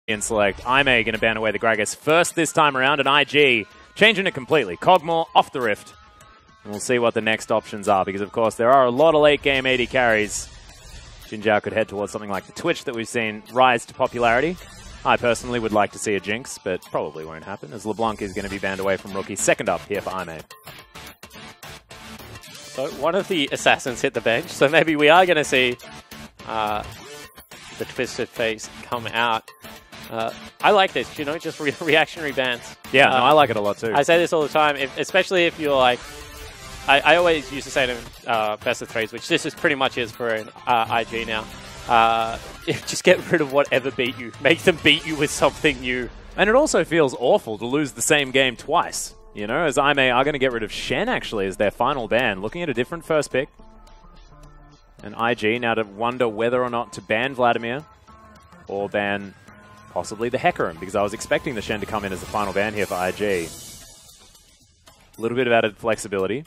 in select. Ime going to ban away the Gragas first this time around, and IG changing it completely. Cogmore off the Rift. And we'll see what the next options are, because of course there are a lot of late-game AD carries. Jin Zhao could head towards something like the Twitch that we've seen rise to popularity. I personally would like to see a Jinx, but probably won't happen, as LeBlanc is going to be banned away from Rookie. Second up here for Ime. So one of the assassins hit the bench, so maybe we are going to see the Twisted Face come out. I like this, you know, just reactionary bans. Yeah, no, I like it a lot too. I say this all the time, especially if you're like, I always used to say to best of threes, which this is pretty much is for an IG now. Just get rid of whatever beat you. Make them beat you with something new. And it also feels awful to lose the same game twice, you know, as Ime are going to get rid of Shen actually as their final ban, looking at a different first pick. And IG now to wonder whether or not to ban Vladimir or ban possibly the Hecarim, because I was expecting the Shen to come in as the final ban here for IG. A little bit of added flexibility.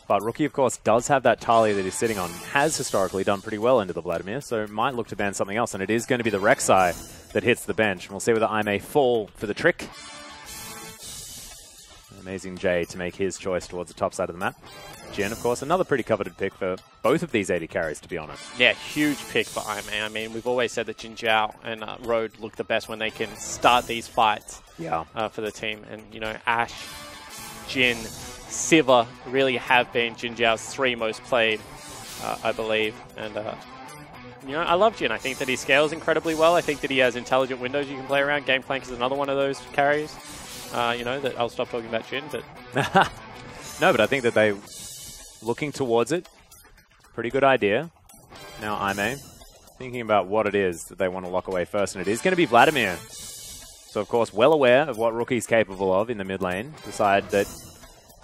But Rookie, of course, does have that Talia that he's sitting on, has historically done pretty well into the Vladimir, so might look to ban something else, and it is going to be the Rek'Sai that hits the bench. And we'll see whether Ime fall for the trick. Amazing Jay to make his choice towards the top side of the map. Jin, of course, another pretty coveted pick for both of these AD carries, to be honest. Yeah, huge pick for Ime. I mean, we've always said that Jin Zhao and Road look the best when they can start these fights for the team. And, you know, Ashe, Jin, Sivir really have been Jin Zhao's 3 most played, I believe. And, you know, I love Jin. I think that he scales incredibly well. I think that he has intelligent windows you can play around. Gameplank is another one of those carries. You know, that I'll stop talking about Jin, but... No, but I think that they... Looking towards it. Pretty good idea. Now Ime thinking about what it is that they want to lock away first, and it is going to be Vladimir. So, of course, well aware of what Rookie's capable of in the mid lane. Decide that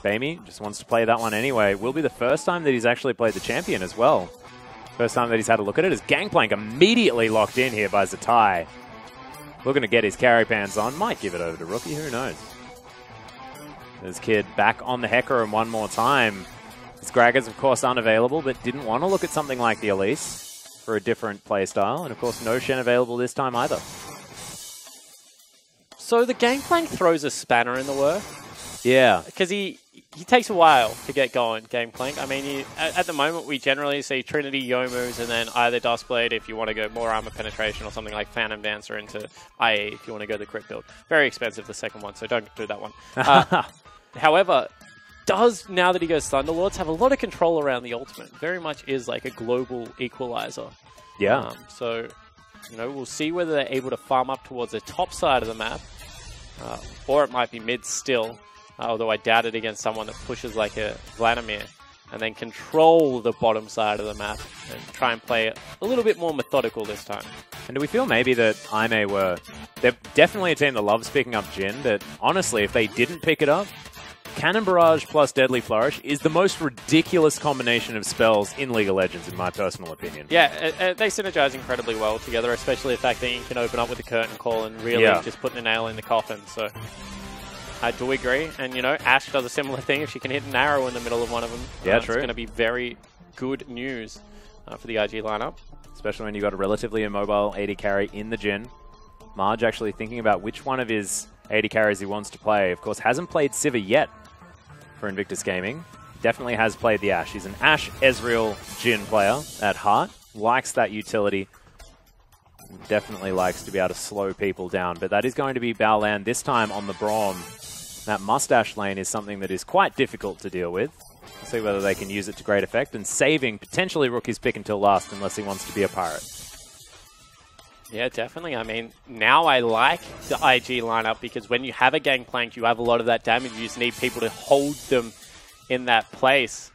Bamey just wants to play that one anyway. Will be the first time that he's actually played the champion as well. First time that he's had a look at it. As Gangplank immediately locked in here by Zatai. Looking to get his carry pants on. Might give it over to Rookie, who knows. There's Kid back on the Hecarim one more time. His Gragas, of course, unavailable, but didn't want to look at something like the Elise for a different playstyle. And, of course, no Shen available this time either. So the Gangplank throws a spanner in the works. Yeah. Because he takes a while to get going, Gangplank. I mean, at the moment, we generally see Trinity, Youmu's, and then either Duskblade if you want to go more armor penetration, or something like Phantom Dancer into IE if you want to go the crit build. Very expensive, the second one, so don't do that one. However... does, now that he goes Thunderlords, have a lot of control around the ultimate. Very much is like a global equalizer. Yeah. So, you know, we'll see whether they're able to farm up towards the top side of the map, or it might be mid still, although I doubt it against someone that pushes like a Vladimir, and then control the bottom side of the map and try and play it a little bit more methodical this time. And do we feel maybe that Ime they're definitely a team that loves picking up Jin, but honestly, if they didn't pick it up, Cannon Barrage plus Deadly Flourish is the most ridiculous combination of spells in League of Legends, in my personal opinion. Yeah, they synergize incredibly well together, especially the fact that you can open up with a curtain call and really just put the nail in the coffin. So I do agree. And, you know, Ashe does a similar thing. If she can hit an arrow in the middle of one of them, true. It's going to be very good news for the IG lineup. Especially when you've got a relatively immobile AD carry in the Jin. Marge actually thinking about which one of his AD carries he wants to play. Of course, hasn't played Sivir yet for Invictus Gaming. Definitely has played the Ashe. He's an Ashe Ezreal Jin player at heart. Likes that utility. Definitely likes to be able to slow people down. But that is going to be Baolan this time on the Braum. That mustache lane is something that is quite difficult to deal with. We'll see whether they can use it to great effect, and saving potentially Rookie's pick until last unless he wants to be a pirate. Yeah, definitely. I mean, now I like the IG lineup because when you have a Gangplank, you have a lot of that damage. You just need people to hold them in that place.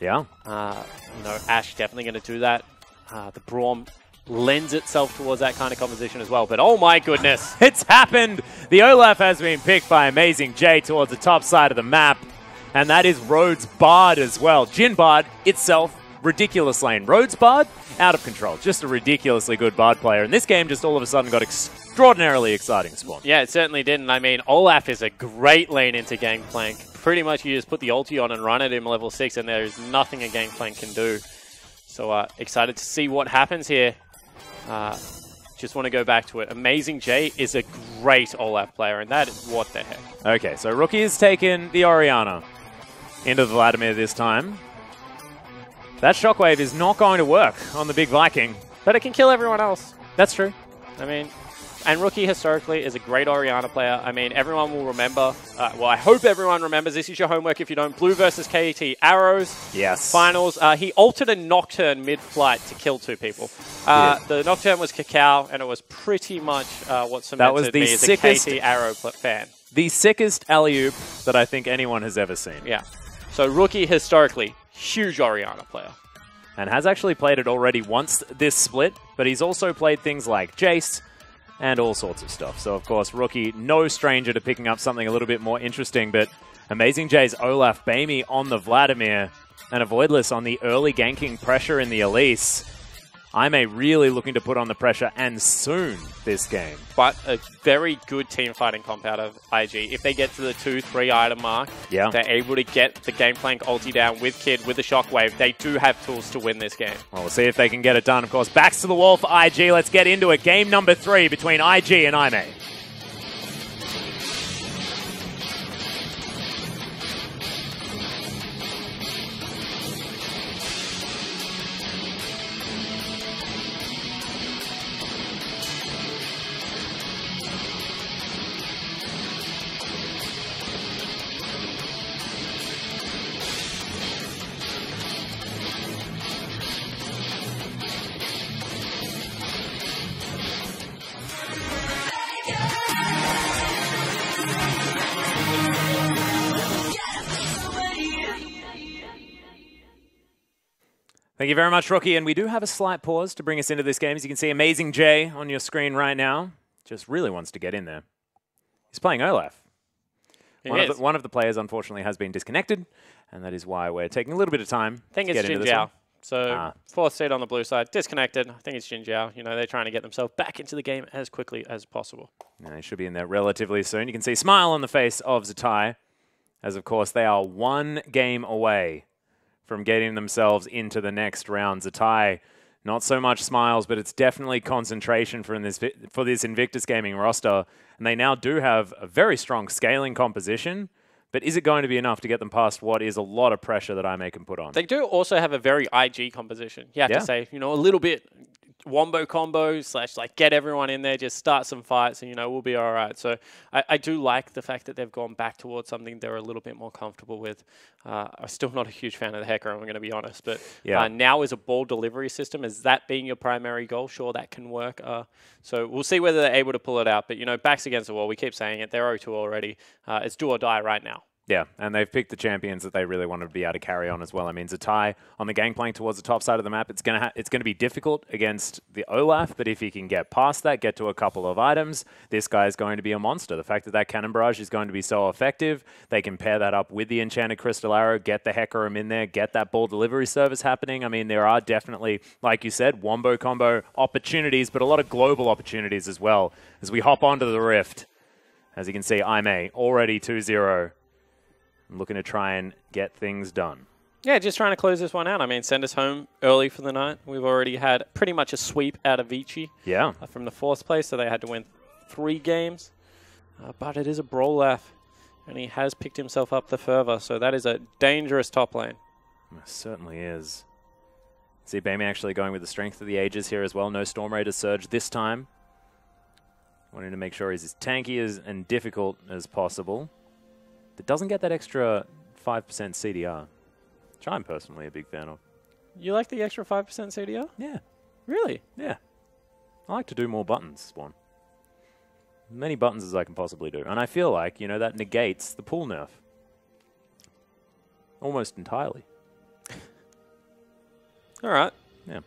Yeah. You know, Ashe definitely going to do that. The Braum lends itself towards that kind of composition as well. But oh my goodness. It's happened! The Olaf has been picked by Amazing Jay towards the top side of the map. And that is Rhodes Bard as well. Jin Bard itself, ridiculous lane. Rhodes Bard, out of control. Just a ridiculously good Bard player. And this game just all of a sudden got extraordinarily exciting, Spawn. Yeah, it certainly didn't. I mean, Olaf is a great lane into Gangplank. Pretty much you just put the ulti on and run at him level 6 and there's nothing a Gangplank can do. So excited to see what happens here. Just want to go back to it. Amazing J is a great Olaf player, and that is what the heck. Okay, so Rookie has taken the Orianna into the Vladimir this time. That Shockwave is not going to work on the big Viking. But it can kill everyone else. That's true. I mean, and Rookie historically is a great Orianna player. I mean, everyone will remember. Well, I hope everyone remembers. This is your homework if you don't. Blue versus KT Arrows. Yes. Finals. He altered a Nocturne mid-flight to kill 2 people. The Nocturne was Cacao, and it was pretty much what cemented me as a KT Arrow fan. The sickest alley-oop that I think anyone has ever seen. Yeah. So Rookie historically, huge Orianna player. And has actually played it already once this split, but he's also played things like Jace and all sorts of stuff. So, of course, Rookie, no stranger to picking up something a little bit more interesting, but Amazing J's Olaf, Bamey on the Vladimir, and a Voidless on the early ganking pressure in the Elise. Aimee really looking to put on the pressure, and soon, this game. But a very good team fighting comp out of IG. If they get to the 2-3 item mark, they're able to get the Gangplank ulti down with Kid, with the Shockwave. They do have tools to win this game. Well, we'll see if they can get it done. Of course, backs to the wall for IG. Let's get into it. Game number 3 between IG and Aimee. Thank you very much, Rookie. And we do have a slight pause to bring us into this game. As you can see, Amazing J on your screen right now just really wants to get in there. He's playing Olaf. One of the players, unfortunately, has been disconnected, and that is why we're taking a little bit of time to get into this one. So, 4th seed on the blue side, disconnected. I think it's Jin Jiao. You know, they're trying to get themselves back into the game as quickly as possible. And they should be in there relatively soon. You can see a smile on the face of Zatai, as, of course, they are 1 game away from getting themselves into the next round. Zatai, not so much smiles, but it's definitely concentration for this Invictus Gaming roster. And they now do have a very strong scaling composition, but is it going to be enough to get them past what is a lot of pressure that Aimee can put on? They do also have a very IG composition. You have to say, you know, a little bit wombo combo / like get everyone in there, just start some fights, and you know we'll be all right. So I do like the fact that they've gone back towards something they're a little bit more comfortable with. I'm still not a huge fan of the Hecker, I'm going to be honest, but now is a ball delivery system. Is that being your primary goal? Sure, that can work. So we'll see whether they're able to pull it out. But you know, backs against the wall. We keep saying it. They're 0-2 already. It's do or die right now. Yeah, and they've picked the champions that they really want to be able to carry on as well. I mean, Zatai on the Gangplank towards the top side of the map, it's gonna be difficult against the Olaf, but if he can get past that, get to a couple of items, this guy is going to be a monster. The fact that that Cannon Barrage is going to be so effective, they can pair that up with the Enchanted Crystal Arrow, get the Hecarim in there, get that ball delivery service happening. I mean, there are definitely, like you said, wombo combo opportunities, but a lot of global opportunities as well as we hop onto the Rift. As you can see, Aimee already 2-0. Looking to try and get things done. Yeah, just trying to close this one out. I mean, send us home early for the night. We've already had pretty much a sweep out of Vici from the 4th place, so they had to win 3 games. But it is a Brolaf, and he has picked himself up the fervor, so that is a dangerous top lane. It certainly is. See, Bamey actually going with the Strength of the Ages here as well. No Storm Raider Surge this time. Wanting to make sure he's as tanky and difficult as possible. That doesn't get that extra 5% CDR, which I'm personally a big fan of. You like the extra 5% CDR? Yeah. Really? Yeah. I like to do more buttons, Swan. Many buttons as I can possibly do. And I feel like, you know, that negates the pool nerf. Almost entirely. All right. Yeah.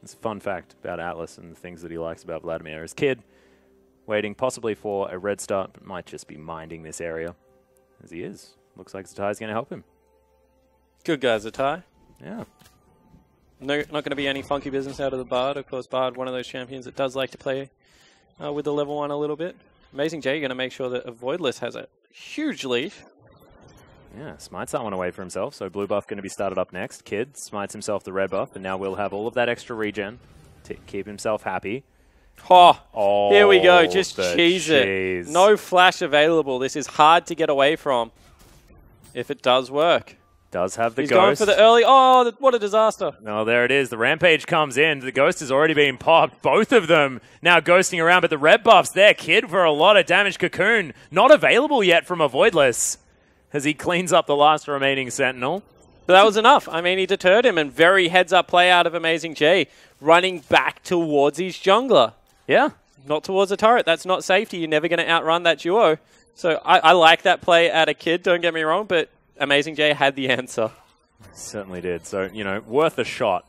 It's a fun fact about Atlas and the things that he likes about Vladimir. As Kid, waiting possibly for a red start, but might just be minding this area. As he is. Looks like Zatai's going to help him. Good guy, Zatai. Yeah. No, not going to be any funky business out of the Bard. Of course, Bard, one of those champions that does like to play with the level 1 a little bit. Amazing J going to make sure that a Voidless has a huge lead. Yeah, smites that one away for himself. So blue buff going to be started up next. Kid smites himself the red buff, and now we'll have all of that extra regen. to keep himself happy. Oh, here we go. Just cheese it. No flash available. This is hard to get away from if it does work. Does have the He's ghost. going for the early. Oh, what a disaster. No, there it is. The Rampage comes in. The ghost has already been popped. Both of them now ghosting around, but the red buff's there. Kid for a lot of damage. Cocoon not available yet from a Voidless as he cleans up the last remaining Sentinel. But that was enough. I mean, he deterred him, and very heads-up play out of Amazing J, running back towards his jungler. Yeah. Not towards the turret. That's not safety. You're never going to outrun that duo. So I like that play at a Kid, don't get me wrong, but Amazing J had the answer. Certainly did. So, you know, worth a shot.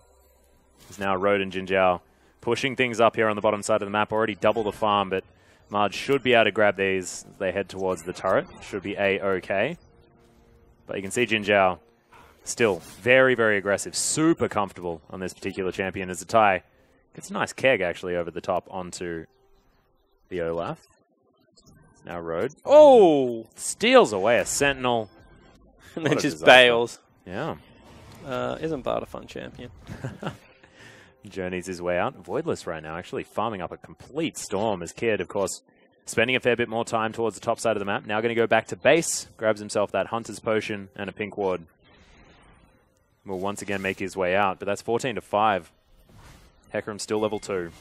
Is now Road and Jinjiao pushing things up here on the bottom side of the map. Already double the farm, but Marge should be able to grab these as they head towards the turret. Should be A-okay. But you can see Jinjiao still very, very aggressive. Super comfortable on this particular champion as Zatai gets a nice keg, actually, over the top onto the Olaf. Now Road. Oh! Steals away a Sentinel. And then just bails. Yeah. Isn't Bard a fun champion? Journeys his way out. Voidless right now, actually farming up a complete storm as Kid, of course, spending a fair bit more time towards the top side of the map. Now going to go back to base. Grabs himself that Hunter's Potion and a Pink Ward. Will once again make his way out, but that's 14-5. Hecarim's still level 2.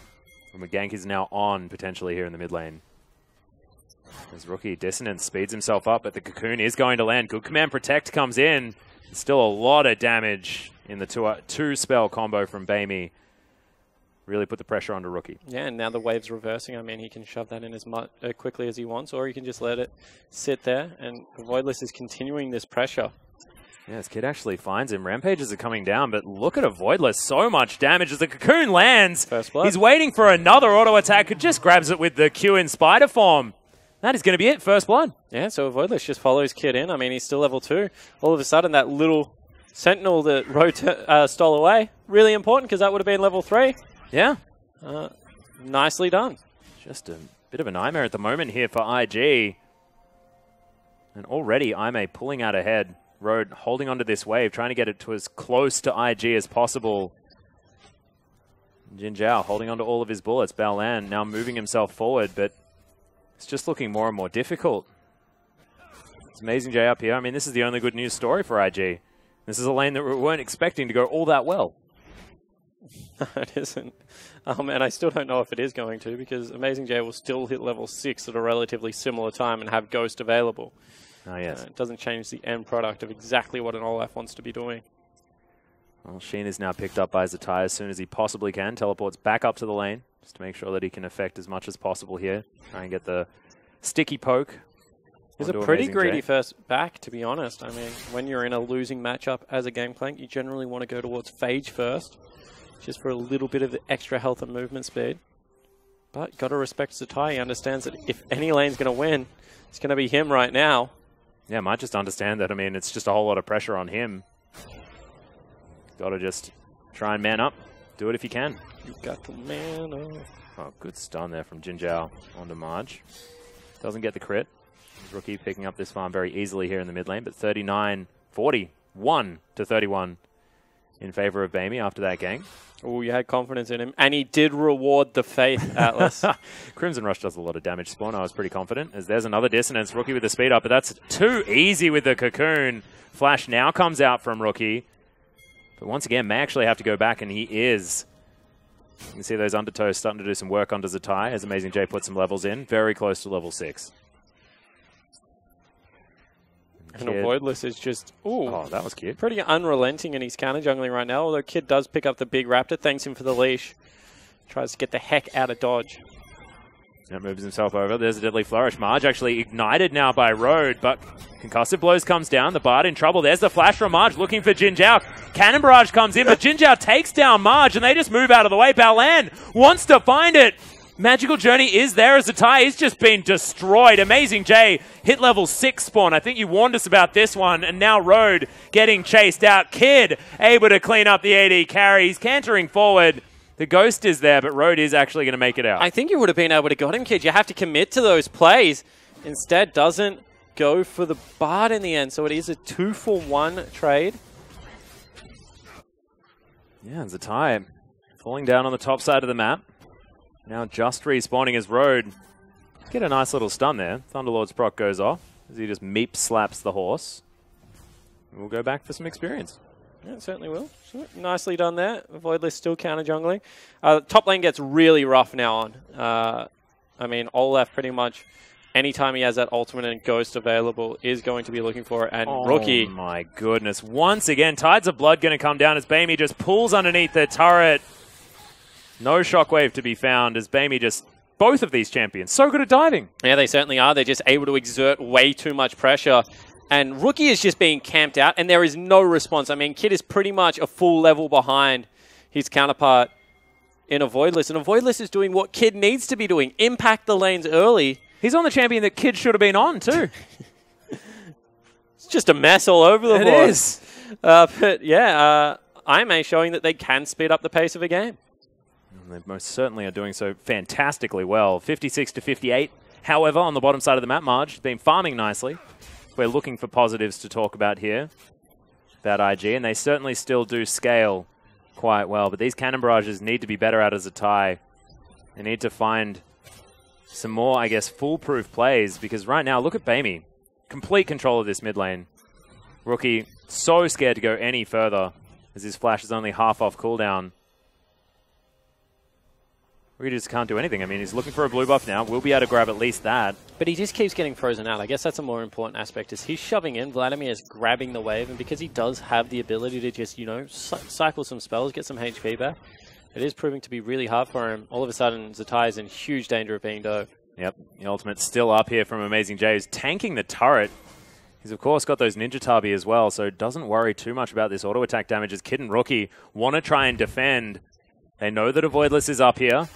And Gank is now on, potentially, here in the mid lane. As Rookie Dissonance speeds himself up, but the Cocoon is going to land. Good Command Protect comes in. Still a lot of damage in the two-spell combo from Bamey. Really put the pressure onto Rookie. Yeah, and now the wave's reversing. I mean, he can shove that in as quickly as he wants, or he can just let it sit there, and Voidless is continuing this pressure. Yeah, this Kid actually finds him. Rampages are coming down, but look at a Voidless. So much damage as the Cocoon lands. First blood. He's waiting for another auto attack. It just grabs it with the Q in Spider form. That is going to be it. First blood. Yeah, so Voidless just follows Kid in. I mean, he's still level 2. All of a sudden, that little Sentinel that Road stole away, really important because that would have been level 3. Yeah. Nicely done. Just a bit of a nightmare at the moment here for IG. And already Ime pulling out ahead. Road holding onto this wave, trying to get it to as close to IG as possible. Jinjiao holding onto all of his bullets. Baolan now moving himself forward, but it's just looking more and more difficult. It's Amazing J up here. I mean, this is the only good news story for IG. This is a lane that we weren't expecting to go all that well. No, it isn't. And I still don't know if it is going to, because Amazing J will still hit level 6 at a relatively similar time and have Ghost available. Oh, yes. It doesn't change the end product of exactly what an Olaf wants to be doing. Well, Sheen is now picked up by Zatai as soon as he possibly can. Teleports back up to the lane, just to make sure that he can affect as much as possible here. Try and get the sticky poke. He's a pretty greedy first back, to be honest. I mean, when you're in a losing matchup as a Gangplank, you generally want to go towards Phage first, just for a little bit of the extra health and movement speed. But got to respect Zatai. He understands that if any lane's going to win, it's going to be him right now. Yeah, might just understand that. I mean, it's just a whole lot of pressure on him. Got to just try and man up. Do it if you can. You got the man up. Oh, good stun there from Jinjiao onto Marge. Doesn't get the crit. Rookie picking up this farm very easily here in the mid lane, but 39-41 to 31 in favor of Bamey after that gank. Oh, you had confidence in him, and he did reward the faith, Atlas. Crimson Rush does a lot of damage spawn. I was pretty confident, as there's another Dissonance. Rookie with the speed up, but that's too easy with the Cocoon. Flash now comes out from Rookie. But once again, may actually have to go back, and he is. You can see those undertows starting to do some work under Zatai as Amazing J puts some levels in. Very close to level 6. And a Voidless is just, ooh, oh, that was cute. Pretty unrelenting in his counter jungling right now, although Kid does pick up the big Raptor, thanks him for the leash. Tries to get the heck out of dodge. That moves himself over. There's a Deadly Flourish. Marge actually ignited now by Road, but Concussive Blows comes down. The Bard in trouble. There's the flash from Marge looking for Jinjiao. Cannon Barrage comes in, but Jinjiao takes down Marge, and they just move out of the way. Baolan wants to find it. Magical Journey is there as Zatai is just been destroyed. Amazing J hit level 6 spawn. I think you warned us about this one. And now Road getting chased out. Kid able to clean up the AD carry. He's cantering forward. The Ghost is there, but Road is actually going to make it out. I think you would have been able to got him, Kid. You have to commit to those plays. Instead, doesn't go for the Bard in the end. So it is a 2-for-1 trade. Yeah, Zatai falling down on the top side of the map. Now just respawning as Road. Get a nice little stun there. Thunderlord's proc goes off as he just meep slaps the horse. We'll go back for some experience. Yeah, it certainly will. Nicely done there. Voidless still counter jungling. Top lane gets really rough now on. I mean, Olaf pretty much, anytime he has that ultimate and ghost available, is going to be looking for it. And Rookie. Oh my goodness. Once again, Tides of Blood going to come down as Bamey just pulls underneath the turret. No shockwave to be found as Bamey just... Both of these champions, so good at diving. Yeah, they certainly are. They're just able to exert way too much pressure. And Rookie is just being camped out, and there is no response. I mean, Kid is pretty much a full level behind his counterpart in a Voidless. And a Voidless is doing what Kid needs to be doing. Impact the lanes early. He's on the champion that Kid should have been on, too. It's just a mess all over the board. It is. But, yeah, IMA showing that they can speed up the pace of a game. They most certainly are doing so fantastically well. 56 to 58. However, on the bottom side of the map, Marge been farming nicely. We're looking for positives to talk about here, about IG, and they certainly still do scale quite well. But these cannon barrages need to be better out as a tie. They need to find some more, I guess, foolproof plays, because right now, look at Bamey. Complete control of this mid lane. Rookie so scared to go any further, as his flash is only half off cooldown. We just can't do anything. I mean, he's looking for a blue buff now. We'll be able to grab at least that. But he just keeps getting frozen out. I guess that's a more important aspect, is he's shoving in. Vladimir is grabbing the wave, and because he does have the ability to just, you know, cycle some spells, get some HP back, it is proving to be really hard for him. All of a sudden, Zatai is in huge danger of being dove. Yep, the ultimate's still up here from Amazing J, who's tanking the turret. He's, of course, got those Ninja Tabi as well, so doesn't worry too much about this auto attack damage as Kid and Rookie want to try and defend. They know that a Voidless is up here.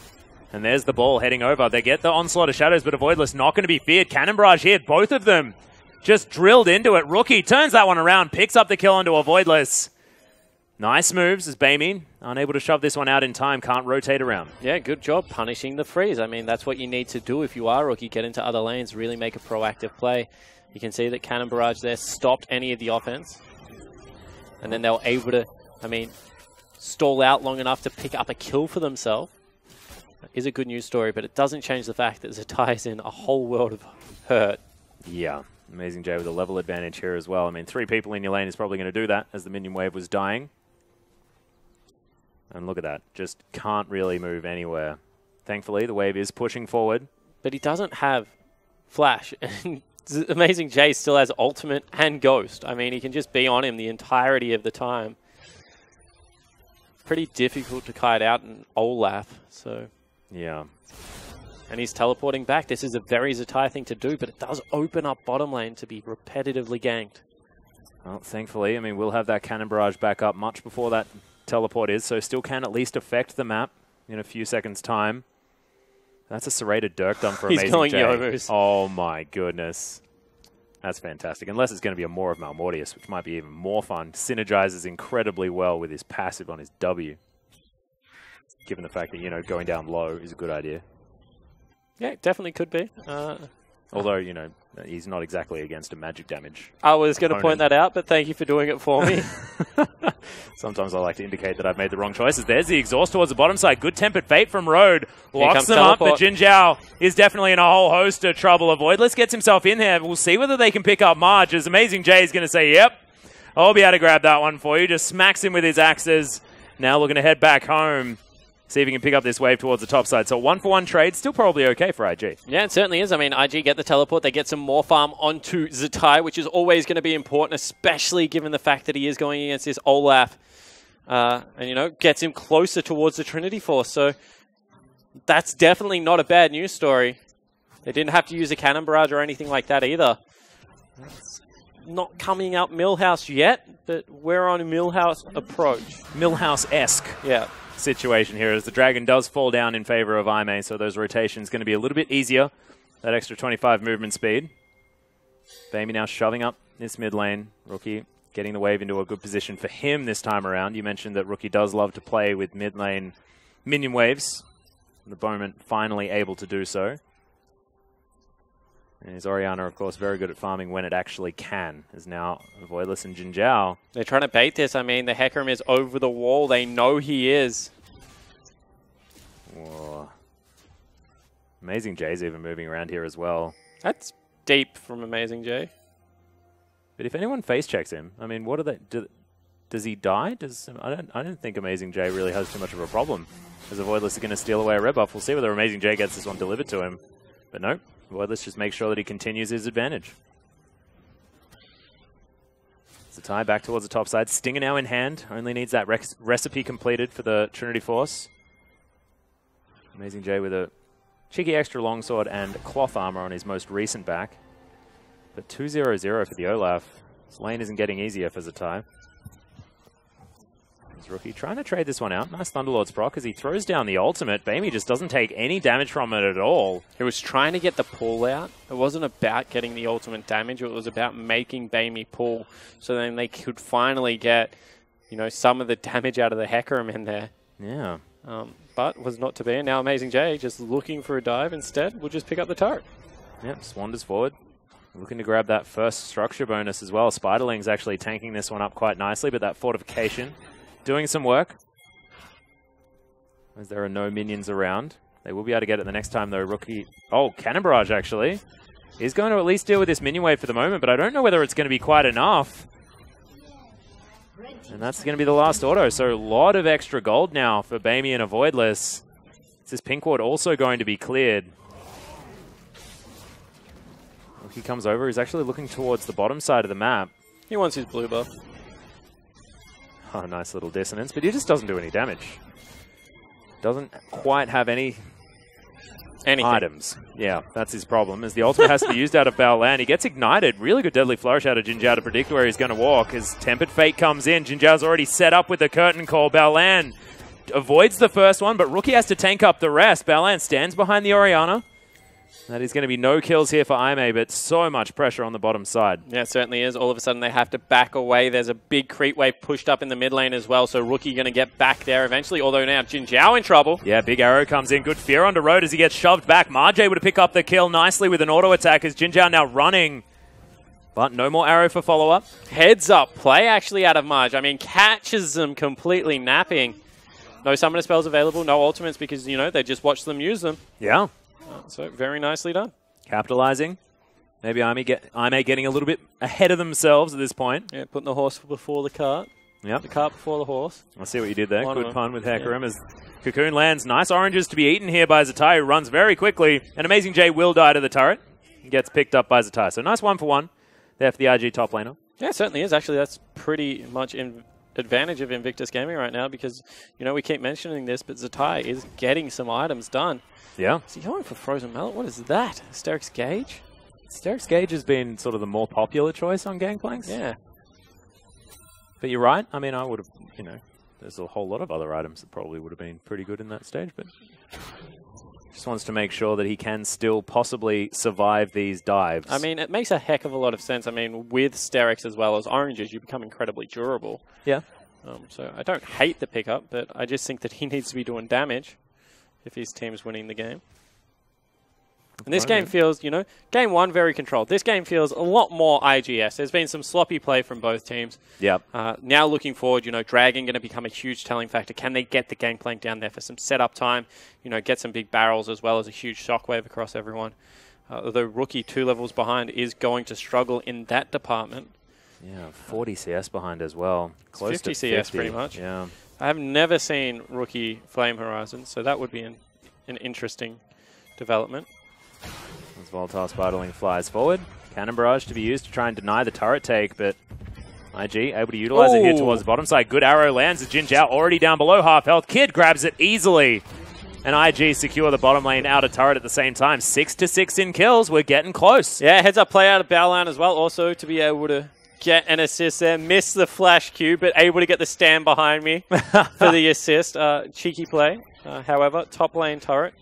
And there's the ball heading over. They get the onslaught of shadows, but a Voidless not going to be feared. Cannon Barrage here, both of them just drilled into it. Rookie turns that one around, picks up the kill onto a Voidless. Nice moves as Bamey, unable to shove this one out in time, can't rotate around. Yeah, good job punishing the freeze. I mean, that's what you need to do if you are Rookie. Get into other lanes, really make a proactive play. You can see that Cannon Barrage there stopped any of the offense. And then they were able to, I mean, stall out long enough to pick up a kill for themselves. Is a good news story, but it doesn't change the fact that Zatai is in a whole world of hurt. Yeah, Amazing J with a level advantage here as well. I mean, 3 people in your lane is probably going to do that as the minion wave was dying. And look at that, just can't really move anywhere. Thankfully, the wave is pushing forward. But he doesn't have Flash. And Amazing J still has Ultimate and Ghost. I mean, he can just be on him the entirety of the time. Pretty difficult to kite out in Olaf, so... Yeah. And he's teleporting back. This is a very Zatai thing to do, but it does open up bottom lane to be repetitively ganked. Well, thankfully, I mean, we'll have that cannon barrage back up much before that teleport is, so still can at least affect the map in a few seconds' time. That's a serrated Dirk done for Amazing J. He's going Yovers. Oh my goodness. That's fantastic. Unless it's going to be a Maw of Malmortius, which might be even more fun. Synergizes incredibly well with his passive on his W. Given the fact that, you know, going down low is a good idea. Yeah, it definitely could be. Although, you know, he's not exactly against a magic damage. I was going to point that out, but thank you for doing it for me. Sometimes I like to indicate that I've made the wrong choices. There's the exhaust towards the bottom side. Good Tempered Fate from Road. Locks them up, but Jin Zhao is definitely in a whole host of trouble. Voidless gets himself in there. We'll see whether they can pick up Marge, as Amazing J is going to say, yep, I'll be able to grab that one for you. Just smacks him with his axes. Now looking to head back home. See if he can pick up this wave towards the top side. So 1-for-1 trade, still probably okay for IG. Yeah, it certainly is. I mean, IG get the teleport. They get some more farm onto Zatai, which is always going to be important, especially given the fact that he is going against this Olaf. And, you know, gets him closer towards the Trinity Force. So that's definitely not a bad news story. They didn't have to use a cannon barrage or anything like that either. It's not coming out Millhouse yet, but we're on a Millhouse approach. Millhouse-esque. Yeah. Situation here as the Dragon does fall down in favor of Aime, so those rotations going to be a little bit easier. That extra 25 movement speed. Bamey now shoving up this mid lane. Rookie getting the wave into a good position for him this time around. You mentioned that Rookie does love to play with mid lane minion waves. The Bowman finally able to do so. And his Orianna, of course, very good at farming when it actually can. Is now Voidless and Jin Zhao. They're trying to bait this. I mean, the Hecarim is over the wall. They know he is. Whoa. Amazing J's even moving around here as well. That's deep from Amazing J. But if anyone face checks him, I mean, what are they? Does he die? I don't think Amazing J really has too much of a problem. As a Voidless is going to steal away a red buff. We'll see whether Amazing J gets this one delivered to him. But no, Voidless just makes sure that he continues his advantage. Zatai back towards the top side. Stinger now in hand. Only needs that recipe completed for the Trinity Force. Amazing J with a cheeky extra longsword and cloth armor on his most recent back. But 2-0-0 for the Olaf. This lane isn't getting easier for Zatai. His rookie trying to trade this one out. Nice Thunderlord's proc as he throws down the ultimate. Baimi just doesn't take any damage from it at all. He was trying to get the pull out. It wasn't about getting the ultimate damage. It was about making Baimi pull so then they could finally get, you know, some of the damage out of the Hecarim in there. Yeah. But was not to be. Now Amazing J just looking for a dive instead. We'll just pick up the turret. Yep, just wanders forward. Looking to grab that first structure bonus as well. Spiderling's actually tanking this one up quite nicely, but that fortification doing some work. As there are no minions around. They will be able to get it the next time though. Rookie. Oh, Cannon Barrage actually. Is going to at least deal with this minion wave for the moment, but I don't know whether it's going to be quite enough. And that's going to be the last auto. So a lot of extra gold now for Baimi and a Voidless. Is this pink ward also going to be cleared? He comes over. He's actually looking towards the bottom side of the map. He wants his blue buff. Oh, nice little dissonance, but he just doesn't do any damage. Doesn't quite have anything. Items. Yeah, that's his problem, as the ultimate has to be used out of Baolan. He gets ignited. Really good Deadly Flourish out of Jin Zhao to predict where he's going to walk. As Tempered Fate comes in, Jin Zhao's already set up with the curtain call. Baolan avoids the first one, but Rookie has to tank up the rest. Baolan stands behind the Orianna. That is going to be no kills here for Aime, but so much pressure on the bottom side. Yeah, it certainly is. All of a sudden they have to back away. There's a big creep wave pushed up in the mid lane as well, so Rookie going to get back there eventually, although now Jin Zhao in trouble. Yeah, big arrow comes in. Good fear onto Road as he gets shoved back. Marjay able to pick up the kill nicely with an auto attack as Jin Zhao now running. But no more arrow for follow-up. Heads up play actually out of Marj. I mean, catches them completely napping. No summoner spells available, no ultimates because, you know, they just watch them use them. Yeah. So very nicely done. Capitalizing. Maybe Aime getting a little bit ahead of themselves at this point. Yeah, putting the horse before the cart. Yep. The cart before the horse. I see what you did there. Good pun with Hecarim as Cocoon lands. Nice oranges to be eaten here by Zatai, who runs very quickly. And Amazing J will die to the turret. Gets picked up by Zatai. So nice 1-for-1 there for the IG top laner. Yeah, it certainly is. Actually, that's pretty much in advantage of Invictus Gaming right now because, you know, we keep mentioning this, but Zatai is getting some items done. Yeah. Is he going for Frozen Mallet? What is that? Hysteric's Gauge? Hysteric's Gauge has been sort of the more popular choice on Gangplanks. Yeah. But you're right. I mean, I would have, you know, there's a whole lot of other items that probably would have been pretty good in that stage, but just wants to make sure that he can still possibly survive these dives. I mean, it makes a heck of a lot of sense. I mean, with Sterix as well as oranges, you become incredibly durable. Yeah. So I don't hate the pickup, but I just think that he needs to be doing damage if his team's winning the game. And this game feels, you know, game one very controlled. This game feels a lot more IGS. There's been some sloppy play from both teams. Yep. Now looking forward, you know, Dragon going to become a huge telling factor. Can they get the Gangplank down there for some setup time? You know, get some big barrels as well as a huge shockwave across everyone. Although Rookie 2 levels behind is going to struggle in that department. Yeah, 40 CS behind as well. Close 50 to CS 50. pretty much. Yeah. I have never seen Rookie Flame Horizon, so that would be an interesting development. As Volatile Spiderling flies forward. Cannon Barrage to be used to try and deny the turret take, but IG able to utilize it here towards the bottom side. Good arrow lands as Jin Zhao already down below half health. Kid grabs it easily. And IG secure the bottom lane out of turret at the same time. 6-6 in kills. We're getting close. Yeah, heads up play out of Baolan as well. Also to be able to get an assist there. Miss the flash Q, but able to get the stand behind me for the assist. Cheeky play. However, top lane turret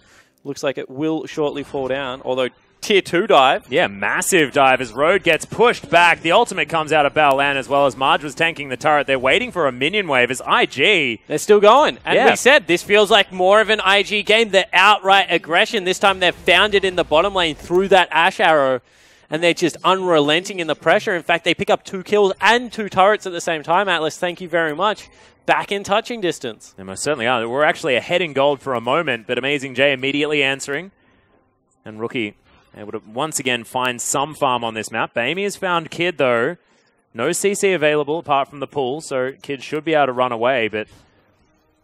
looks like it will shortly fall down, although tier 2 dive. Yeah, massive dive as Road gets pushed back. The ultimate comes out of Baolan as well as Marge was tanking the turret. They're waiting for a minion wave as IG. They're still going. And we said this feels like more of an IG game. The outright aggression. This time they've found it in the bottom lane through that Ash arrow. And they're just unrelenting in the pressure. In fact, they pick up 2 kills and 2 turrets at the same time, Atlas. Thank you very much. back in touching distance. They most certainly are. We're actually ahead in gold for a moment, but Amazing J immediately answering. And Rookie able to once again find some farm on this map. Bamey has found Kid, though. No CC available apart from the pool, so Kid should be able to run away, but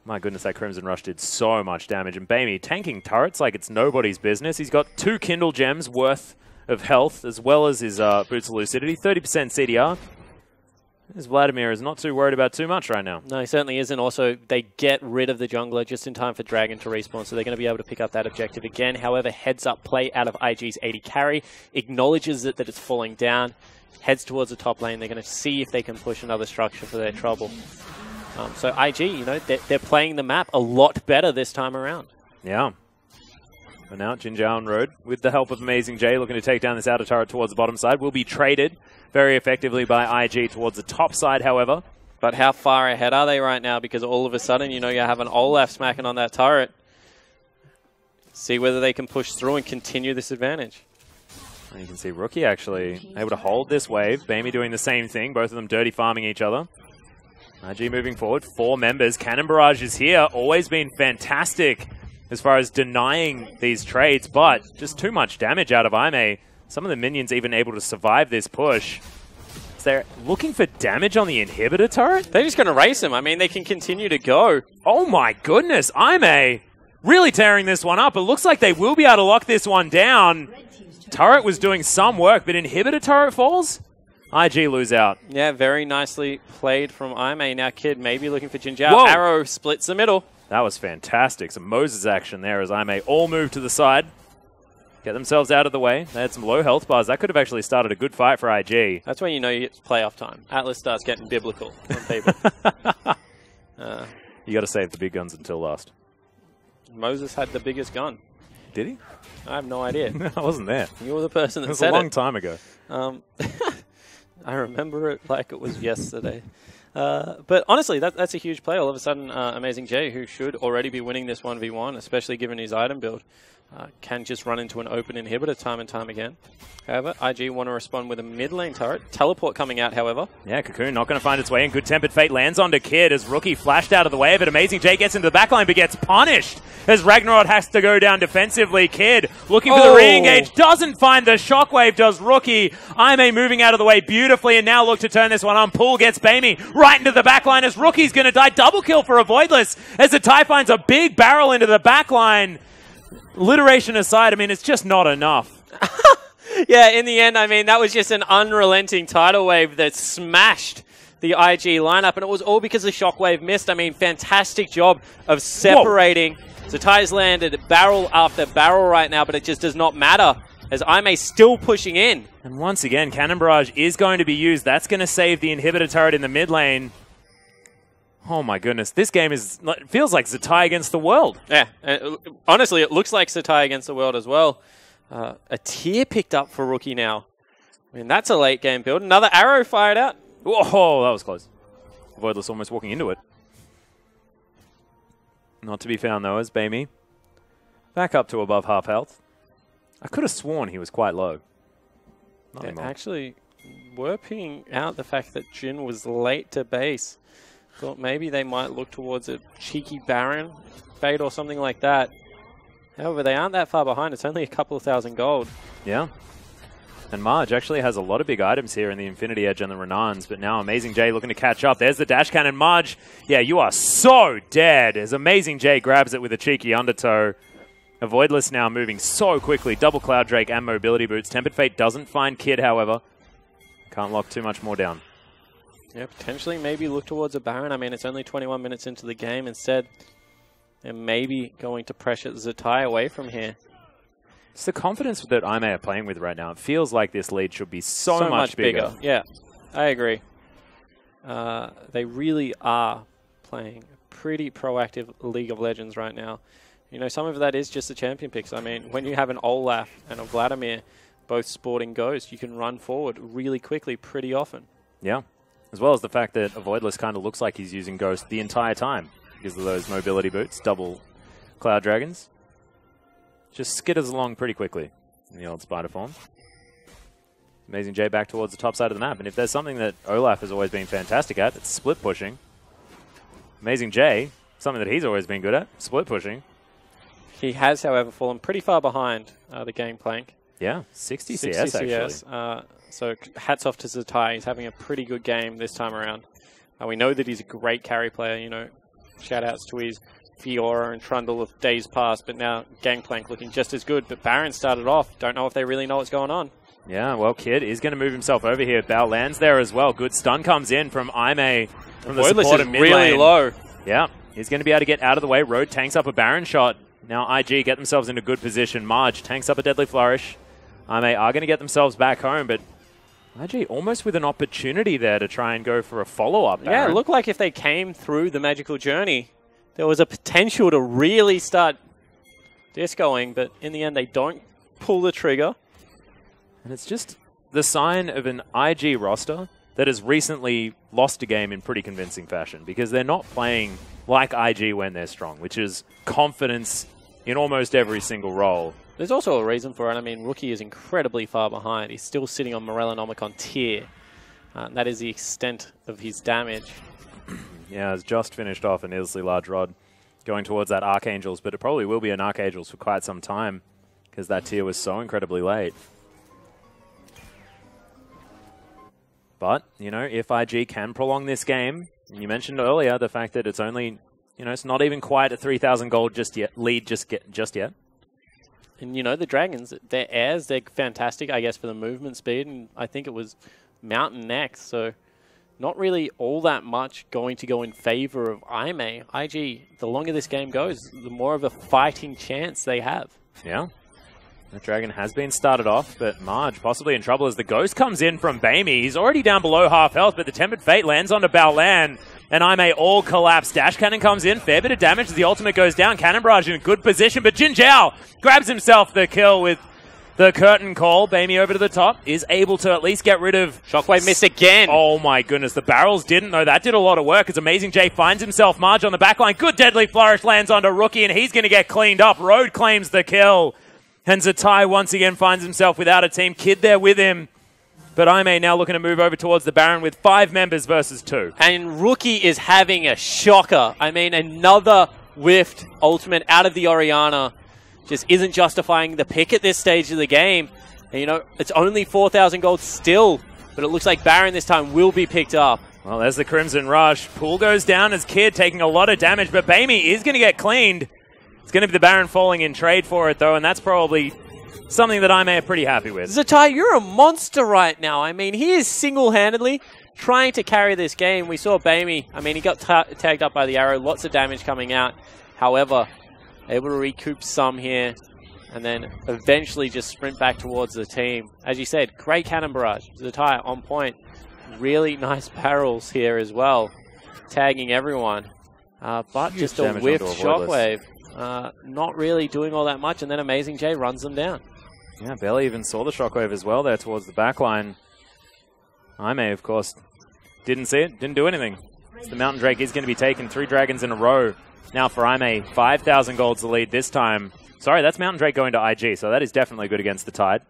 my goodness, that Crimson Rush did so much damage. And Bamey tanking turrets like it's nobody's business. He's got 2 Kindle Gems worth of health, as well as his Boots of Lucidity, 30% CDR. As Vladimir is not too worried about too much right now. No, he certainly isn't. Also, they get rid of the jungler just in time for Dragon to respawn, so they're going to be able to pick up that objective again. However, heads up play out of IG's 80 carry, acknowledges that it's falling down, heads towards the top lane. They're going to see if they can push another structure for their trouble. So IG, you know, they're playing the map a lot better this time around. Yeah. But now Jin Zhao on road, with the help of Amazing J, looking to take down this outer turret towards the bottom side, will be traded very effectively by IG towards the top side, however. But how far ahead are they right now? Because all of a sudden, you know, you have an Olaf smacking on that turret. See whether they can push through and continue this advantage. And you can see Rookie actually able to hold this wave. Bamey doing the same thing, both of them dirty farming each other. IG moving forward, 4 members. Cannon Barrage is here, always been fantastic as far as denying these trades, but just too much damage out of Aime. Some of the minions even able to survive this push. So they're looking for damage on the inhibitor turret? They're just going to race him. I mean, they can continue to go. Oh my goodness, Aime really tearing this one up. It looks like they will be able to lock this one down. Turret was doing some work, but inhibitor turret falls? IG lose out. Yeah, very nicely played from Aime. Now Kid maybe looking for Jin Zhao. Arrow splits the middle. That was fantastic. Some Moses action there as Aime all move to the side. Get themselves out of the way. They had some low health bars. That could have actually started a good fight for IG. That's when you know you get playoff time. Atlas starts getting biblical on people. You got to save the big guns until last. Moses had the biggest gun. Did he? I have no idea. I wasn't there. You were the person that said it. It was a long time ago. I remember it like it was yesterday. But honestly, that's a huge play. All of a sudden, Amazing J, who should already be winning this 1v1, especially given his item build, can just run into an open inhibitor time and time again. However, IG want to respond with a mid lane turret. Teleport coming out, however. Yeah, Cocoon not going to find its way in. Good Tempered Fate lands onto Kid as Rookie flashed out of the way of it. Amazing J gets into the backline but gets punished as Ragnarok has to go down defensively. Kid looking for the re-engage. Doesn't find the shockwave, does Rookie. Aime moving out of the way beautifully and now look to turn this one on. Pool gets Bamey right into the backline as Rookie's going to die. Double kill for a Voidless as the TIE finds a big barrel into the backline. Literation aside, I mean, it's just not enough. Yeah, in the end, I mean, that was just an unrelenting tidal wave that smashed the IG lineup, and it was all because the shockwave missed. I mean, fantastic job of separating. So Ty's landed barrel after barrel right now, but it just does not matter as Aime still pushing in. And once again, Cannon Barrage is going to be used. That's going to save the inhibitor turret in the mid lane. Oh my goodness, this game feels like Zatai against the world. Yeah, honestly, it looks like Zatai against the world as well. A tier picked up for Rookie now. I mean, that's a late game build. Another arrow fired out. Whoa, that was close. Voidless almost walking into it. Not to be found though, as Bamey back up to above half health. I could have sworn he was quite low. Not anymore. Actually, we're picking out the fact that Jin was late to base. Thought maybe they might look towards a cheeky Baron fade or something like that. However, they aren't that far behind. It's only a couple of thousand gold. Yeah. And Marge actually has a lot of big items here in the Infinity Edge and the Renans, but now Amazing J looking to catch up. There's the dash cannon. Marge, yeah, you are so dead as Amazing J grabs it with a cheeky undertow. A Voidless now moving so quickly. Double Cloud Drake and Mobility Boots. Tempered Fate doesn't find Kid, however. Can't lock too much more down. Yeah, potentially maybe look towards a Baron. I mean, it's only 21 minutes into the game. Instead, they're maybe going to pressure Zatai away from here. It's the confidence that Aime are playing with right now. It feels like this lead should be so much bigger. Yeah, I agree. They really are playing a pretty proactive League of Legends right now. You know, some of that is just the champion picks. I mean, when you have an Olaf and a Vladimir both sporting Ghost, you can run forward really quickly pretty often. Yeah. As well as the fact that a Voidless kind of looks like he's using Ghost the entire time because of those mobility boots, double Cloud Dragons. Just skitters along pretty quickly in the old spider form. Amazing J back towards the top side of the map. And if there's something that Olaf has always been fantastic at, it's split pushing. Amazing J, something that he's always been good at, split pushing. He has, however, fallen pretty far behind the Gangplank. Yeah, 60 CS actually. So hats off to Zatai. He's having a pretty good game this time around. We know that he's a great carry player. You know, shout outs to his Fiora and Trundle of days past, but now Gangplank looking just as good. But Baron started off. Don't know if they really know what's going on. Yeah, well, Kid is going to move himself over here. Bao lands there as well. Good stun comes in from Aime from the support of mid lane. Really low. Yeah, he's going to be able to get out of the way. Road tanks up a Baron shot. Now IG get themselves into good position. Marge tanks up a Deadly Flourish. Aime are going to get themselves back home, but IG almost with an opportunity there to try and go for a follow-up. Yeah, it looked like if they came through the Magical Journey, there was a potential to really start discoing, but in the end they don't pull the trigger. And it's just the sign of an IG roster that has recently lost a game in pretty convincing fashion, because they're not playing like IG when they're strong, which is confidence in almost every single role. There's also a reason for it. I mean, Rookie is incredibly far behind. He's still sitting on Morellonomicon tier. That is the extent of his damage. Yeah, has just finished off a needlessly large rod going towards that Archangels, but it probably will be an Archangels for quite some time because that tier was so incredibly late. But, you know, if IG can prolong this game, and you mentioned earlier the fact that it's only, you know, it's not even quite a 3,000 gold just yet, lead just yet. And, you know, the Dragons, their airs, they're fantastic, I guess, for the movement speed. And I think it was Mountain next. So not really all that much going to go in favor of Aime. IG, the longer this game goes, the more of a fighting chance they have. Yeah. The Dragon has been started off, but Marge possibly in trouble as the Ghost comes in from Bamey. He's already down below half health, but the Tempered Fate lands onto Baolan. And Aime all collapse. Dash Cannon comes in. Fair bit of damage as the ultimate goes down. Cannon Barrage in a good position, but Jin Zhao grabs himself the kill with the curtain call. Bamey over to the top is able to at least get rid of... Shockwave missed again. Oh my goodness. The barrels didn't, though. That did a lot of work as Amazing J finds himself. Marge on the backline. Good Deadly Flourish lands onto Rookie, and he's going to get cleaned up. Road claims the kill. And Zatai once again finds himself without a team. Kid there with him. But Aime now looking to move over towards the Baron with 5 members versus 2. And Rookie is having a shocker. I mean, another whiffed ultimate out of the Orianna just isn't justifying the pick at this stage of the game. And, you know, it's only 4,000 gold still, but it looks like Baron this time will be picked up. Well, there's the Crimson Rush. Pool goes down as Kid taking a lot of damage, but Bamey is going to get cleaned. It's going to be the Baron falling in trade for it, though, and that's probably something that I'm pretty happy with. Zatai, you're a monster right now. I mean, he is single-handedly trying to carry this game. We saw Bamey. I mean, he got tagged up by the arrow. Lots of damage coming out. However, able to recoup some here and then eventually just sprint back towards the team. As you said, great cannon barrage. Zatai on point. Really nice barrels here as well. Tagging everyone. But just a whiffed Shockwave. Not really doing all that much, and then Amazing J runs them down. Yeah, barely even saw the Shockwave as well there towards the backline. Aime, of course, didn't see it, didn't do anything. The Mountain Drake is going to be taken 3 dragons in a row. Now for Aime, 5,000 gold's the lead this time. Sorry, that's Mountain Drake going to IG, so that is definitely good against the Tide.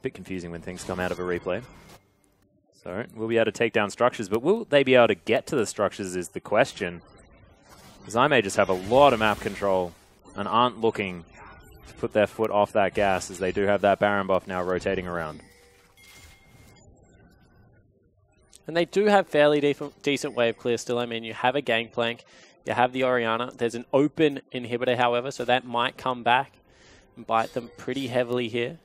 Bit confusing when things come out of a replay. So we'll be able to take down structures, but will they be able to get to the structures is the question. Because Aime just have a lot of map control and aren't looking to put their foot off that gas, as they do have that Baron buff now rotating around. And they do have fairly decent wave clear still. I mean, you have a Gangplank, you have the Orianna. There's an open inhibitor, however, so that might come back and bite them pretty heavily here.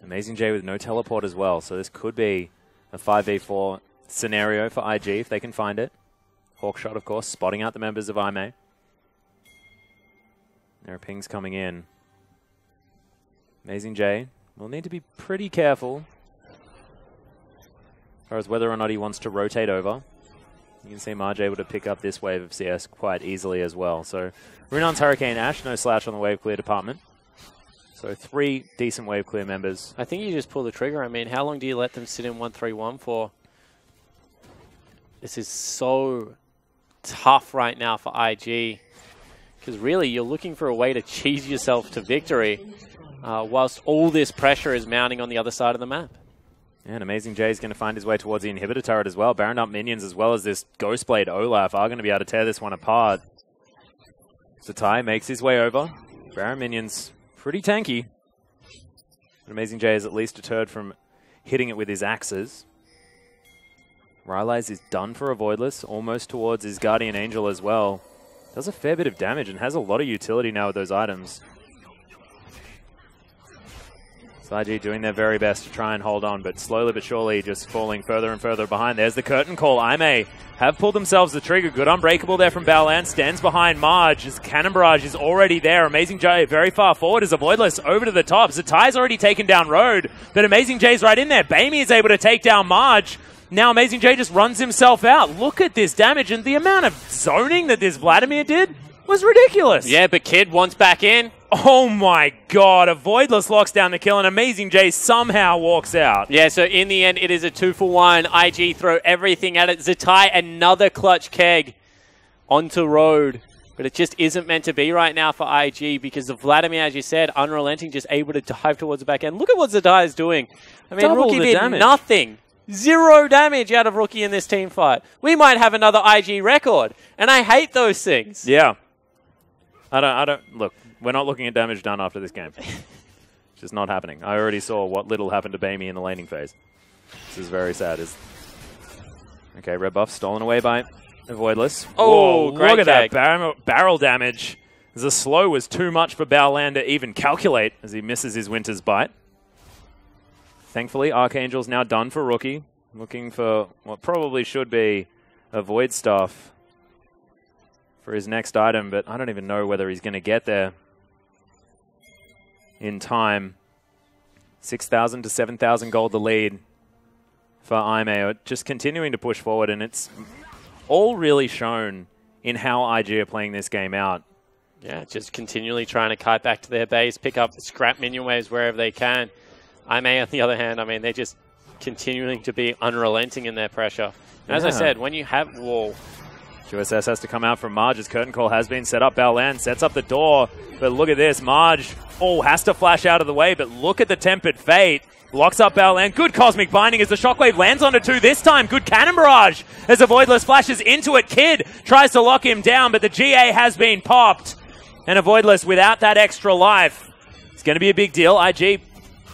Amazing J with no teleport as well, so this could be a 5v4 scenario for IG if they can find it. Hawkshot, of course, spotting out the members of Aime. There are pings coming in. Amazing J will need to be pretty careful as far as whether or not he wants to rotate over. You can see Marge able to pick up this wave of CS quite easily as well. So Runon's Hurricane Ash, no slash on the wave clear department. So 3 decent wave clear members. I think you just pull the trigger. I mean, how long do you let them sit in 1-3-1 for? This is so tough right now for IG, because really you're looking for a way to cheese yourself to victory whilst all this pressure is mounting on the other side of the map. And Amazing J is going to find his way towards the inhibitor turret as well. Baron up minions as well as this Ghostblade Olaf are going to be able to tear this one apart. Zatai makes his way over. Baron minions pretty tanky. But Amazing J is at least deterred from hitting it with his axes. Rylai's is done for a Voidless, almost towards his Guardian Angel as well. Does a fair bit of damage and has a lot of utility now with those items. IG doing their very best to try and hold on, but slowly but surely just falling further and further behind. There's the curtain call. Aimee have pulled themselves the trigger. Good Unbreakable there from Baolan. Stands behind Marge. His Cannon Barrage is already there. Amazing J very far forward as a Voidless over to the top. Zatai's already taken down Road, but Amazing J's right in there. Bamey is able to take down Marge. Now Amazing J just runs himself out. Look at this damage, and the amount of zoning that this Vladimir did was ridiculous. Yeah, but Kid wants back in. Oh my god, a Voidless locks down the kill and Amazing J somehow walks out. Yeah, so in the end, it is a 2-for-1. IG throw everything at it. Zatai, another clutch keg onto Road. But it just isn't meant to be right now for IG because of Vladimir, as you said, unrelenting, just able to dive towards the back end. Look at what Zatai is doing. I mean, Rookie did nothing. 0 damage out of Rookie in this team fight. We might have another IG record, and I hate those things. Yeah. I don't, look, we're not looking at damage done after this game. It's just not happening. I already saw what little happened to Bamey in the laning phase. This is very sad. Okay, red buff stolen away by Voidless. Oh, whoa, look at that barrel damage. The slow was too much for Baolan to even calculate as he misses his Winter's Bite. Thankfully, Archangel's now done for Rookie. Looking for what probably should be a Void Staff for his next item, but I don't even know whether he's going to get there in time. 6,000 to 7,000 gold the lead for Aimee. Just continuing to push forward, and it's all really shown in how IG are playing this game out. Yeah, just continually trying to kite back to their base, pick up scrap minion waves wherever they can. Aimee, on the other hand, I mean, they're just continuing to be unrelenting in their pressure. And as I said, when you have wall... QSS has to come out from Marge's curtain call has been set up. Baolan sets up the door, but look at this. Marge, has to flash out of the way, but look at the Tempered Fate. Locks up Baolan. Good Cosmic Binding as the Shockwave lands onto 2 this time. Good Cannon Barrage as a Voidless flashes into it. Kid tries to lock him down, but the GA has been popped. And a Voidless without that extra life. It's going to be a big deal. IG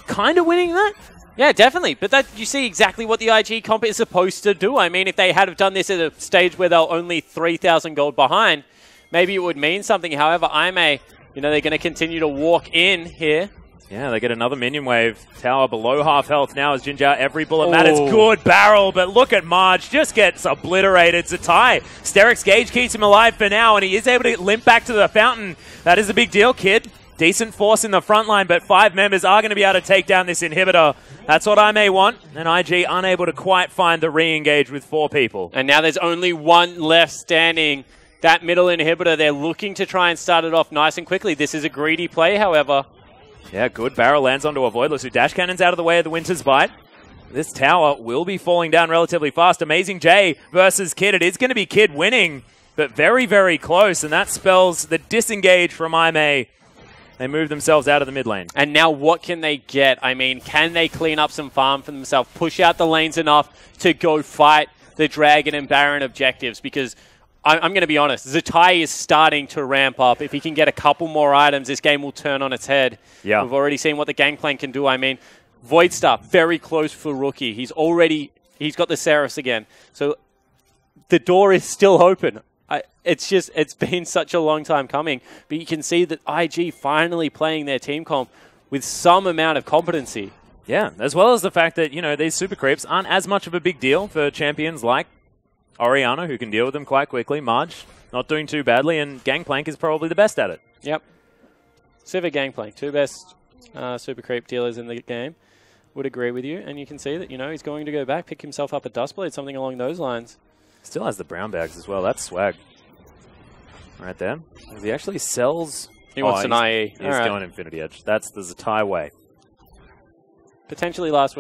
kind of winning that. Yeah, definitely. But that you see exactly what the IG comp is supposed to do. I mean, if they had have done this at a stage where they're only 3,000 gold behind, maybe it would mean something. However, Aimee, they're going to continue to walk in here. Yeah, they get another minion wave. Tower below half health now as Jinja every bullet matters. Good barrel, but look at Marge. Just gets obliterated. Zatai. Steric's Gauge keeps him alive for now, and he is able to limp back to the fountain. That is a big deal, Kid. Decent force in the front line, but 5 members are going to be able to take down this inhibitor. That's what I may want, and IG unable to quite find the re-engage with 4 people. And now there's only 1 left standing. That middle inhibitor, they're looking to try and start it off nice and quickly. This is a greedy play, however. Yeah, good barrel lands onto a Voidless who dash cannons out of the way of the Winter's Bite. This tower will be falling down relatively fast. Amazing J versus Kid. It is going to be Kid winning, but very, very close, and that spells the disengage from Aimee. They move themselves out of the mid lane. And now what can they get? I mean, can they clean up some farm for themselves, push out the lanes enough to go fight the Dragon and Baron objectives? Because I'm going to be honest, Zatai is starting to ramp up. If he can get a couple more items, this game will turn on its head. Yeah. We've already seen what the Gangplank can do. I mean, Void Star, very close for Rookie. He's got the Seraphs again. So the door is still open. It's been such a long time coming, but you can see that IG finally playing their team comp with some amount of competency. Yeah, as well as the fact that, these super creeps aren't as much of a big deal for champions like Orianna, who can deal with them quite quickly. Marge, not doing too badly, and Gangplank is probably the best at it. Yep. Sivir, Gangplank, 2 best super creep dealers in the game. Would agree with you, and you can see that, he's going to go back, pick himself up a Dustblade, something along those lines. Still has the brown bags as well. That's swag. Right there. He actually sells... He wants an IE. He's going Infinity Edge. That's the Zatai way. Potentially Last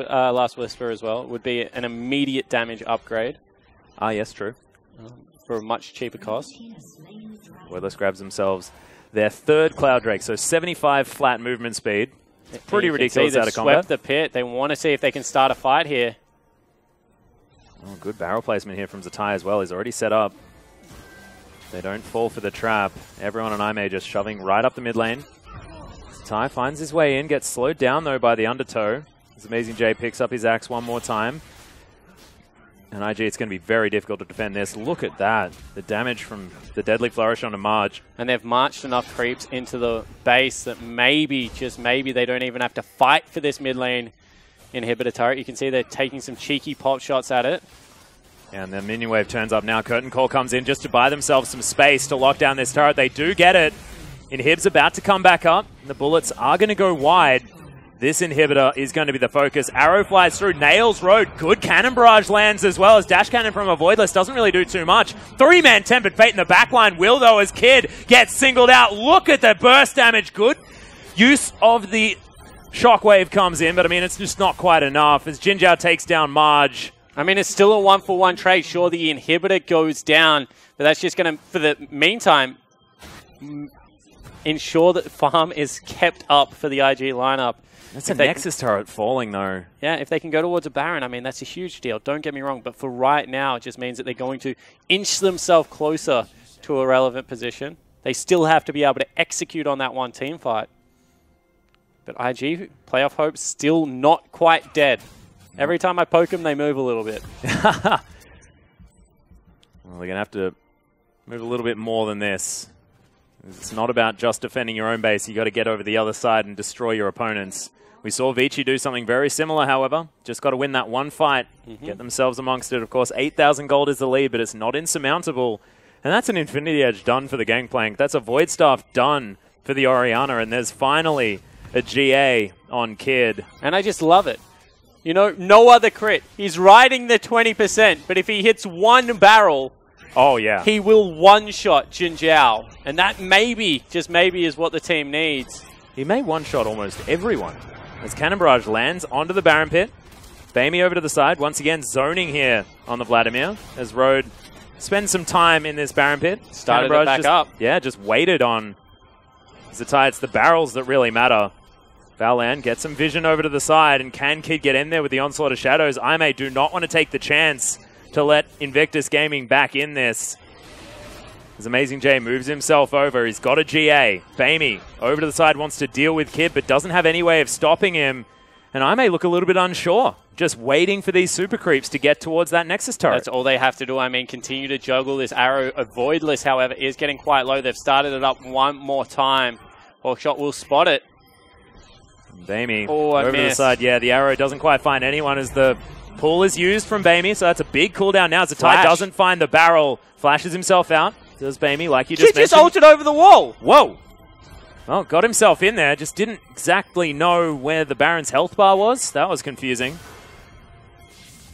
Whisper as well. Would be an immediate damage upgrade. Ah, yes, true. For a much cheaper cost. Voidless grabs themselves their 3rd Cloud Drake. So 75 flat movement speed. It's pretty ridiculous out of combat. Swept the pit. They want to see if they can start a fight here. Oh, good barrel placement here from Zatai as well. He's already set up. They don't fall for the trap. Everyone on Aimee just shoving right up the mid lane. Zatai finds his way in, gets slowed down though by the undertow. As Amazing J picks up his axe one more time. And IG, it's going to be very difficult to defend this. Look at that. The damage from the Deadly Flourish onto Marge. And they've marched enough creeps into the base that maybe, just maybe, they don't even have to fight for this mid lane inhibitor turret. You can see they're taking some cheeky pop shots at it. And the minion wave turns up now. Curtain Call comes in just to buy themselves some space to lock down this turret. They do get it. Inhib's about to come back up. The bullets are going to go wide. This inhibitor is going to be the focus. Arrow flies through, nails Road. Good cannon barrage lands as well as dash cannon from a Voidless doesn't really do too much. Three-man Tempered Fate in the backline will, though, as Kid gets singled out. Look at the burst damage. Good use of the Shockwave comes in, but I mean, it's just not quite enough as Jinjiao takes down Marge. I mean, it's still a 1-for-1 trade. Sure, the inhibitor goes down, but that's just going to, for the meantime, ensure that farm is kept up for the IG lineup. That's a Nexus turret falling, though. Yeah, if they can go towards a Baron, I mean, that's a huge deal. Don't get me wrong, but for right now, it just means that they're going to inch themselves closer to a relevant position. They still have to be able to execute on that one team fight. But IG, playoff hopes, still not quite dead. Every time I poke them, they move a little bit. Well, they're going to have to move a little bit more than this. It's not about just defending your own base. You got to get over the other side and destroy your opponents. We saw Vici do something very similar, however. Just got to win that one fight, get themselves amongst it. Of course, 8,000 gold is the lead, but it's not insurmountable. And that's an Infinity Edge done for the Gangplank. That's a Void Staff done for the Orianna, and there's finally a GA on Kid. And I just love it. You know, no other crit. He's riding the 20%, but if he hits one barrel, oh yeah, he will one-shot Jinjiao. And that maybe, just maybe, is what the team needs. He may one-shot almost everyone. As Cannon Barrage lands onto the Baron Pit. Bamey over to the side, once again zoning here on the Vladimir. As Road spends some time in this Baron Pit. Started it back up. Yeah, just waited on Zatai. It's the barrels that really matter. Valan gets some vision over to the side, and can Kid get in there with the Onslaught of Shadows? Aimee do not want to take the chance to let Invictus Gaming back in this. As Amazing J moves himself over, he's got a GA. Bamey over to the side, wants to deal with Kid, but doesn't have any way of stopping him. And Aimee look a little bit unsure, just waiting for these super creeps to get towards that Nexus turret. That's all they have to do. I mean, continue to juggle this arrow. A Voidless, however, is getting quite low. They've started it up one more time. Hawkshot will spot it. Bamey over to the side. Yeah, the arrow doesn't quite find anyone as the pull is used from Bamey, so that's a big cooldown now. Zatai doesn't find the barrel, flashes himself out. Does Bamey, like you just mentioned. He just ulted over the wall. Whoa. Well, got himself in there. Just didn't exactly know where the Baron's health bar was. That was confusing.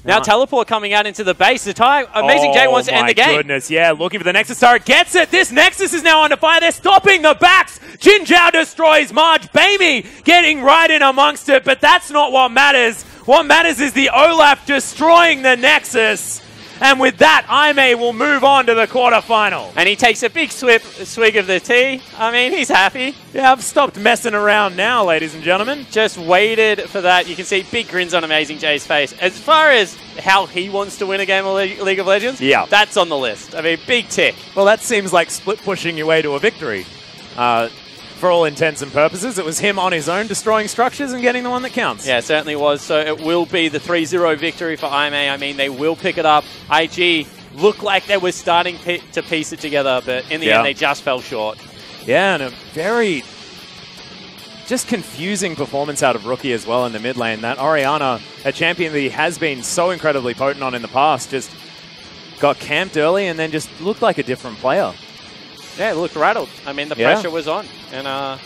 Now teleport coming out into the base. Zatai, Amazing J wants to end the game. Oh my goodness, yeah. Looking for the Nexus turret. Gets it. This Nexus is now under fire. They're stopping the backs. Jinjiao destroys Marge. Bamey getting right in amongst it, but that's not what matters. What matters is the Olaf destroying the Nexus. And with that, Aimee will move on to the quarterfinal. And he takes a big swig of the tea. I mean, he's happy. Yeah, I've stopped messing around now, ladies and gentlemen. Just waited for that. You can see big grins on Amazing J's face. As far as how he wants to win a game of League of Legends, yeah, that's on the list. I mean, big tick. Well, that seems like split pushing your way to a victory. For all intents and purposes, it was him on his own destroying structures and getting the one that counts. Yeah, it certainly was. So it will be the 3-0 victory for Aimee. I mean, they will pick it up. IG looked like they were starting to piece it together, but in the end, they just fell short. Yeah, and a very just confusing performance out of Rookie as well in the mid lane. That Orianna, a champion that he has been so incredibly potent on in the past, just got camped early and then just looked like a different player. Yeah, it looked rattled. I mean, the pressure was on. And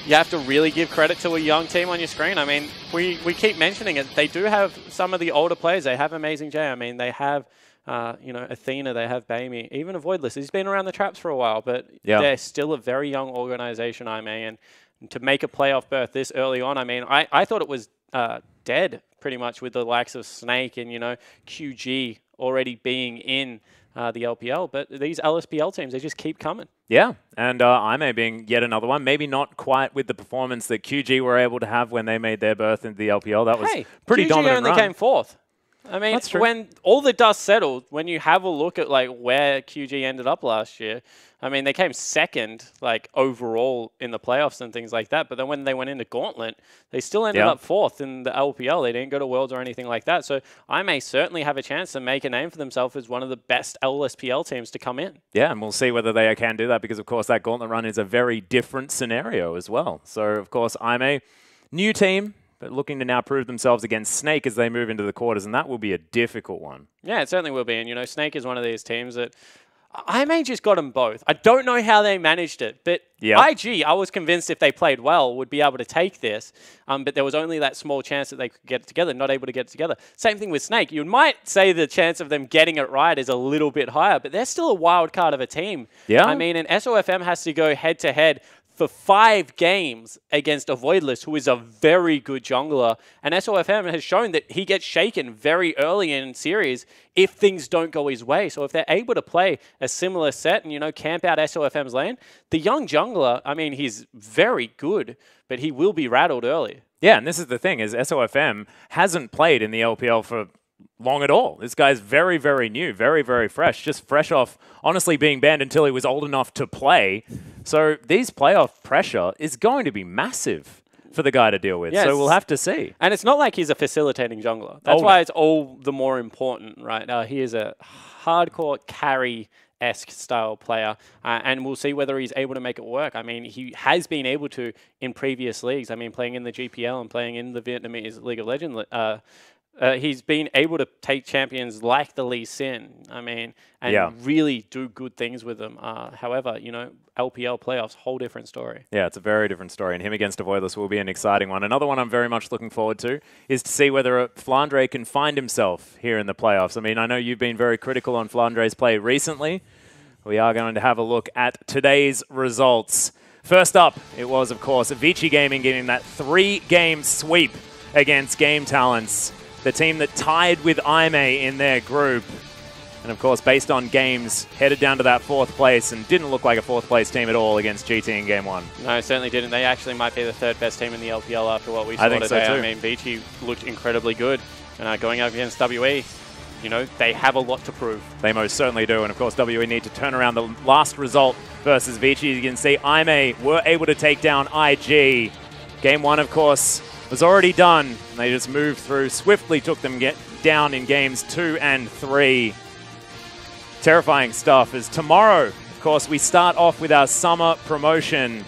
you have to really give credit to a young team on your screen. I mean, we keep mentioning it. They do have some of the older players. They have Amazing J. I mean, they have, you know, Athena. They have Bamey. Even a Voidless. He's been around the traps for a while, but they're still a very young organization, Aimee. And to make a playoff berth this early on, I mean, I thought it was dead pretty much with the likes of Snake and, you know, QG already being in the LPL. But these LSPL teams, they just keep coming. Yeah, and IMA being yet another one. Maybe not quite with the performance that QG were able to have when they made their berth into the LPL. That was pretty QG dominant only run. came 4th. I mean, when all the dust settled, when you have a look at like where QG ended up last year, I mean, they came 2nd, like overall in the playoffs and things like that. But then when they went into Gauntlet, they still ended up 4th in the LPL. They didn't go to Worlds or anything like that. So I may certainly have a chance to make a name for themselves as one of the best LSPL teams to come in. Yeah, and we'll see whether they can do that because, of course, that Gauntlet run is a very different scenario as well. So, of course, IMA, new team, but looking to now prove themselves against Snake as they move into the quarters, and that will be a difficult one. Yeah, it certainly will be. And, you know, Snake is one of these teams that IMA just got them both. I don't know how they managed it, but IG, I was convinced if they played well, would be able to take this. But there was only that small chance that they could get it together, not able to get it together. Same thing with Snake. You might say the chance of them getting it right is a little bit higher, but they're still a wild card of a team. Yeah. I mean, and SOFM has to go head-to-head for 5 games against a Voidless, who is a very good jungler. And SOFM has shown that he gets shaken very early in series if things don't go his way. So if they're able to play a similar set and, you know, camp out SOFM's lane, the young jungler, I mean, he's very good, but he will be rattled early. Yeah, and this is the thing, is SOFM hasn't played in the LPL for long at all. This guy's very, very new, very, very fresh, just fresh off, honestly, being banned until he was old enough to play. So these playoff pressure is going to be massive for the guy to deal with. Yes. So we'll have to see. And it's not like he's a facilitating jungler. That's why it's all the more important, right? He is a hardcore carry-esque style player, and we'll see whether he's able to make it work. I mean, he has been able to in previous leagues. I mean, playing in the GPL and playing in the Vietnamese League of Legends, he's been able to take champions like the Lee Sin, I mean, and really do good things with them. However, you know, LPL playoffs, whole different story. Yeah, it's a very different story, and him against a Voidless will be an exciting one. Another one I'm very much looking forward to is to see whether Flandre can find himself here in the playoffs. I mean, I know you've been very critical on Flandre's play recently. We are going to have a look at today's results. First up, it was, of course, Vici Gaming getting that 3-game sweep against Game Talents, the team that tied with IMA in their group. And of course, based on games, headed down to that 4th place and didn't look like a 4th place team at all against GT in Game 1. No, certainly didn't. They actually might be the 3rd best team in the LPL after what we saw today. So too. I mean, Vici looked incredibly good. And going up against WE, you know, they have a lot to prove. They most certainly do. And of course, WE need to turn around the last result versus Vici. You can see IMA were able to take down IG. Game 1, of course, was already done. They just moved through, swiftly took them down in games 2 and 3. Terrifying stuff. As tomorrow, of course, we start off with our summer promotion.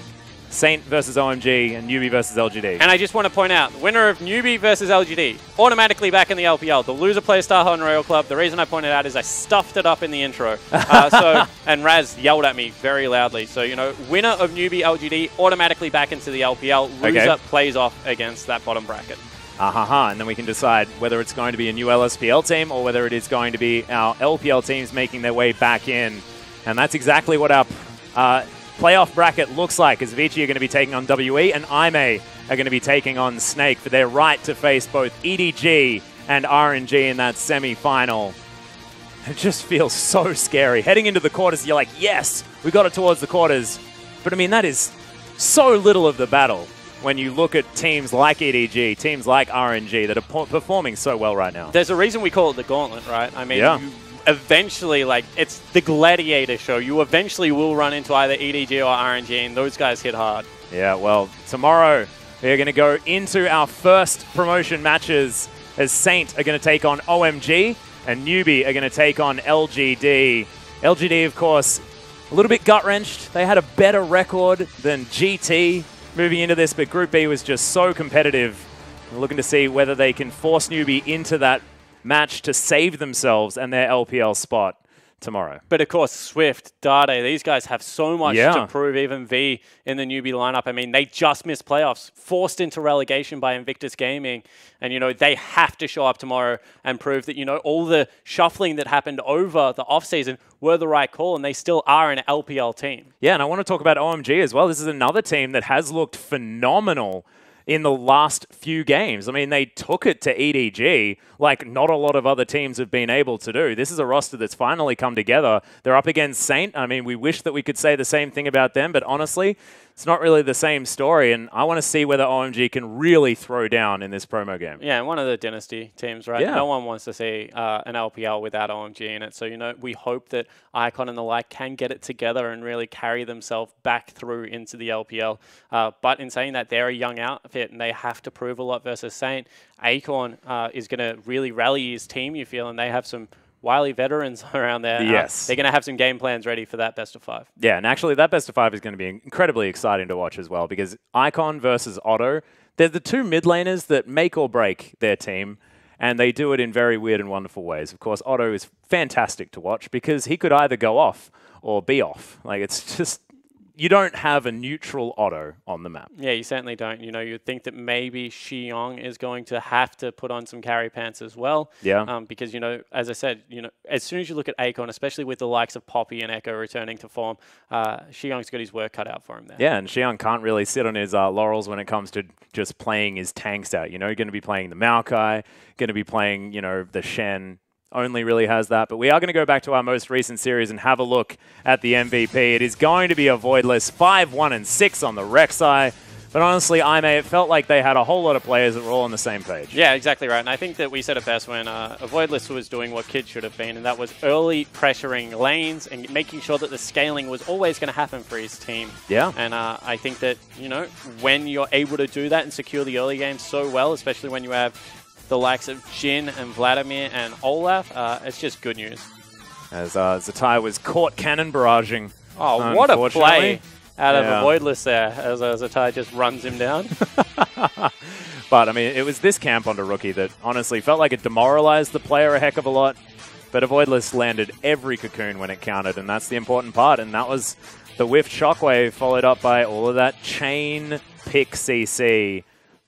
Saint versus OMG and Newbie versus LGD. And I just want to point out, the winner of Newbie versus LGD, automatically back in the LPL. The loser plays Star Hunt Royal Club. The reason I pointed out is I stuffed it up in the intro. And Raz yelled at me very loudly. So, you know, winner of Newbie LGD, automatically back into the LPL. Loser plays off against that bottom bracket. And then we can decide whether it's going to be a new LSPL team or whether it is going to be our LPL teams making their way back in. And that's exactly what our playoff bracket looks like, as Vici are going to be taking on WE and IMA are going to be taking on Snake for their right to face both EDG and RNG in that semi-final. It just feels so scary. Heading into the quarters, you're like, yes, we got it towards the quarters. But I mean, that is so little of the battle when you look at teams like EDG, teams like RNG that are performing so well right now. There's a reason we call it the Gauntlet, right? I mean, you eventually, like, it's the gladiator show. You eventually will run into either EDG or RNG, and those guys hit hard. Yeah, well, tomorrow we are going to go into our first promotion matches as Saint are going to take on OMG and Newbie are going to take on LGD. LGD, of course, a little bit gut-wrenched. They had a better record than GT moving into this, but Group B was just so competitive. We're looking to see whether they can force Newbie into that match to save themselves and their LPL spot tomorrow. But of course, Swift, Dade, these guys have so much to prove, even V in the Newbie lineup. I mean, they just missed playoffs, forced into relegation by Invictus Gaming. And, you know, they have to show up tomorrow and prove that, you know, all the shuffling that happened over the offseason were the right call, and they still are an LPL team. Yeah, and I want to talk about OMG as well. This is another team that has looked phenomenal in the last few games. I mean, they took it to EDG like not a lot of other teams have been able to do. This is a roster that's finally come together. They're up against Saint. I mean, we wish that we could say the same thing about them, but honestly, it's not really the same story, and I want to see whether OMG can really throw down in this promo game. Yeah, and one of the Dynasty teams, right? Yeah. No one wants to see an LPL without OMG in it. So, you know, we hope that Icon and the like can get it together and really carry themselves back through into the LPL. But in saying that, they're a young outfit, and they have to prove a lot versus Saint. Acorn is going to really rally his team, you feel, and they have some wily veterans around there. Yes. They're going to have some game plans ready for that best of 5. Yeah, and actually that best of 5 is going to be incredibly exciting to watch as well, because Icon versus Otto, they're the two mid laners that make or break their team, and they do it in very weird and wonderful ways. Of course, Otto is fantastic to watch because he could either go off or be off. Like, it's just, you don't have a neutral Otto on the map. Yeah, you certainly don't. You know, you'd think that maybe Xiong is going to have to put on some carry pants as well. Yeah. Because, you know, as I said, you know, as soon as you look at Acorn, especially with the likes of Poppy and Echo returning to form, Xiong's got his work cut out for him there. Yeah, and Xiong can't really sit on his laurels when it comes to just playing his tanks out. You know, you're going to be playing the Maokai, going to be playing, you know, the Shen. Only really has that. But we are going to go back to our most recent series and have a look at the MVP. It is going to be a Voidless 5-1-6 on the Rek'Sai. But honestly, it felt like they had a whole lot of players that were all on the same page. Yeah, exactly right. And I think that we said it best when a Voidless was doing what Kid should have been, and that was early pressuring lanes and making sure that the scaling was always going to happen for his team. Yeah. And I think that, you know, when you're able to do that and secure the early game so well, especially when you have the likes of Jin and Vladimir and Olaf, it's just good news. As Zatai was caught cannon barraging. Oh, what a play out of a Voidless there, as Zatai just runs him down. But, I mean, it was this camp onto Rookie that honestly felt like it demoralized the player a heck of a lot. But a Voidless landed every cocoon when it counted, and that's the important part. And that was the whiffed Shockwave, followed up by all of that chain pick CC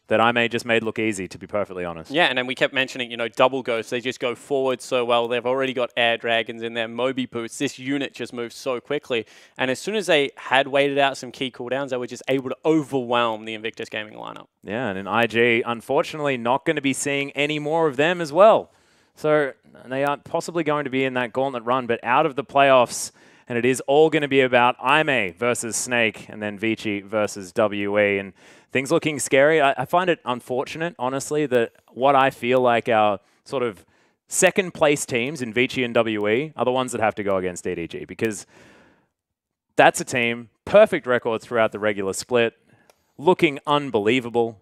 that just made look easy, to be perfectly honest. Yeah, and then we kept mentioning, you know, double ghosts. They just go forward so well. They've already got air dragons in their Moby boots. This unit just moves so quickly. And as soon as they had waited out some key cooldowns, they were just able to overwhelm the Invictus Gaming lineup. Yeah, and in IG, unfortunately, not going to be seeing any more of them as well. So they are possibly going to be in that gauntlet run, but out of the playoffs. And it is all going to be about Aime versus Snake, and then Vici versus WE. And things looking scary. I find it unfortunate, honestly, that what I feel like our sort of second place teams in Vici and WE are the ones that have to go against EDG, because that's a team, perfect records throughout the regular split, looking unbelievable.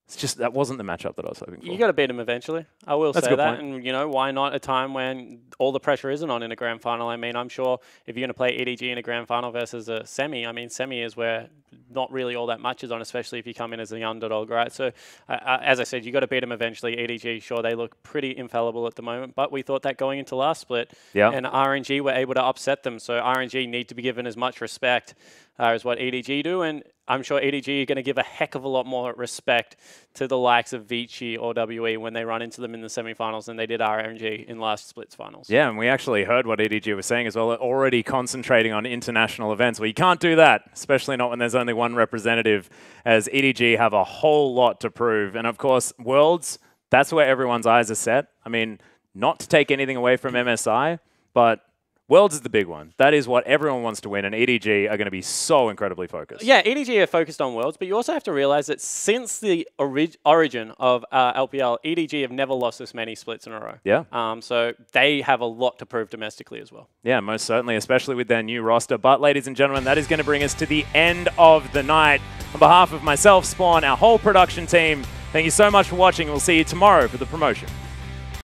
It's just, that wasn't the matchup that I was hoping for. You got to beat them eventually. I will That's say that. Point. And, you know, why not a time when all the pressure isn't on in a grand final? I mean, I'm sure if you're going to play EDG in a grand final versus a semi, I mean, semi is where not really all that much is on, especially if you come in as the underdog, right? So, as I said, you got to beat them eventually. EDG, sure, they look pretty infallible at the moment, but we thought that going into last split, and RNG were able to upset them. So RNG need to be given as much respect as what EDG do, and I'm sure EDG are going to give a heck of a lot more respect to the likes of Vici or WE when they run into them in the semifinals than they did RNG in last split's finals. Yeah, and we actually heard what EDG was saying as well, already concentrating on international events. Well, you can't do that, especially not when there's only one representative, as EDG have a whole lot to prove. And of course, Worlds, that's where everyone's eyes are set. I mean, not to take anything away from MSI, but Worlds is the big one. That is what everyone wants to win, and EDG are going to be so incredibly focused. Yeah, EDG are focused on Worlds, but you also have to realize that since the origin of LPL, EDG have never lost this many splits in a row. Yeah. So they have a lot to prove domestically as well. Yeah, most certainly, especially with their new roster. But, ladies and gentlemen, that is going to bring us to the end of the night. On behalf of myself, Spawn, our whole production team, thank you so much for watching, and we'll see you tomorrow for the promotion.